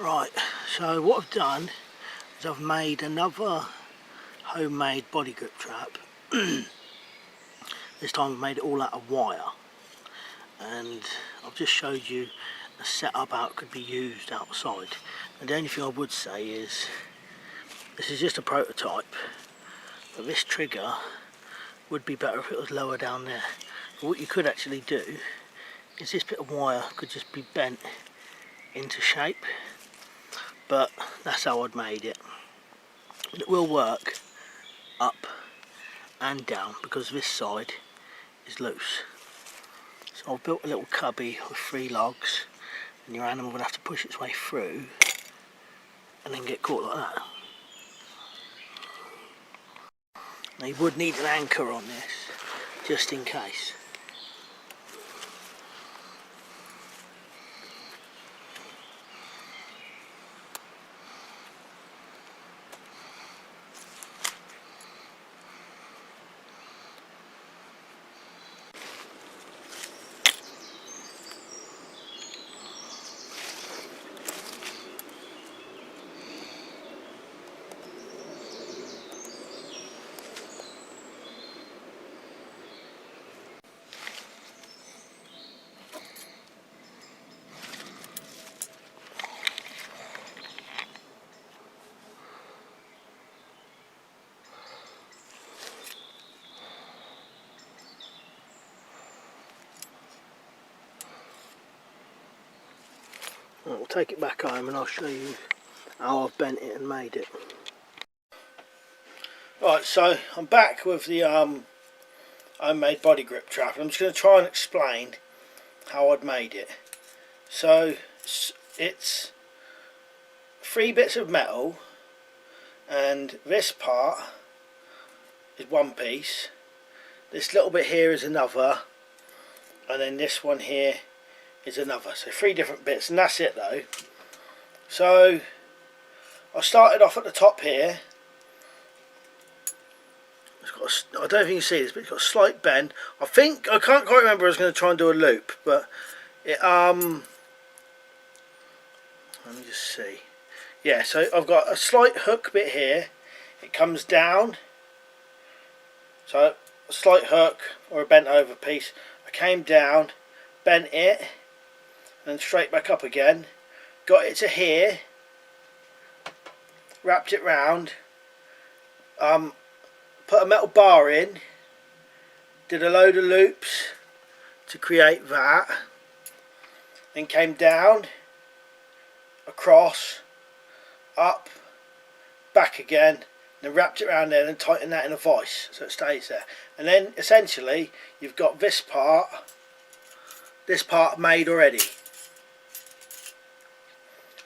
Right, so what I've done is I've made another homemade body grip trap. This time I've made it all out of wire, and I've just showed you a setup how it could be used outside. And the only thing I would say is this is just a prototype, but this trigger would be better if it was lower down there. But what you could actually do is this bit of wire could just be bent into shape, but that's how I'd made it. It will work up and down because this side is loose. So I've built a little cubby with 3 logs, and your animal will have to push its way through and then get caught like that. Now you would need an anchor on this just in case. We'll take it back home and I'll show you how I've bent it and made it. Right, so I'm back with the homemade body grip trap. I'm just going to try and explain how I'd made it. So it's 3 bits of metal, and this part is one piece, this little bit here is another, and then this one here is another. So 3 different bits, and that's it though. So I started off at the top here. It's got I don't think you can see this, but it's got a slight bend. I can't quite remember. I was going to try and do a loop, but it let me just see. Yeah, so I've got a slight hook bit here. It comes down, so a slight hook or a bent over piece. I came down, bent it, and straight back up again, got it to here, wrapped it round, put a metal bar in, did a load of loops to create that, then came down, across, up, back again, then wrapped it around there and tightened that in a vice so it stays there. And then essentially you've got this part made already.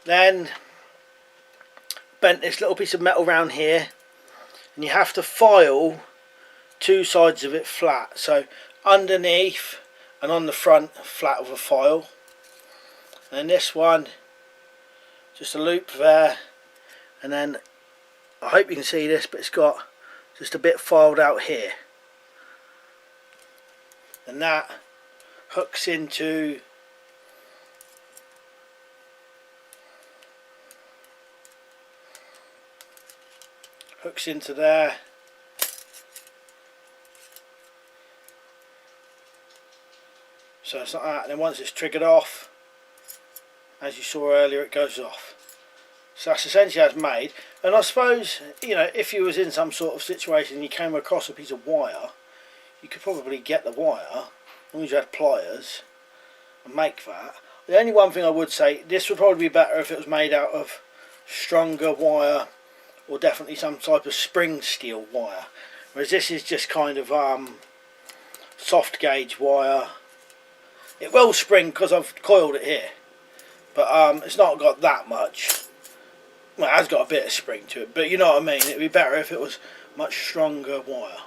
Then bent this little piece of metal round here, and you have to file 2 sides of it flat, so underneath and on the front flat with a file, and then this one just a loop there, and then I hope you can see this, but it's got just a bit filed out here, and that hooks into there. So it's like that, and then once it's triggered off, as you saw earlier, it goes off. So that's essentially how it's made. And I suppose, you know, if you was in some sort of situation and you came across a piece of wire, you could probably get the wire, as long as you had pliers, and make that. The only one thing I would say, this would probably be better if it was made out of stronger wire, or definitely some type of spring steel wire, whereas this is just kind of soft gauge wire. It will spring because I've coiled it here, but it's not got that much. Well, it has got a bit of spring to it, but you know what I mean, it'd be better if it was much stronger wire.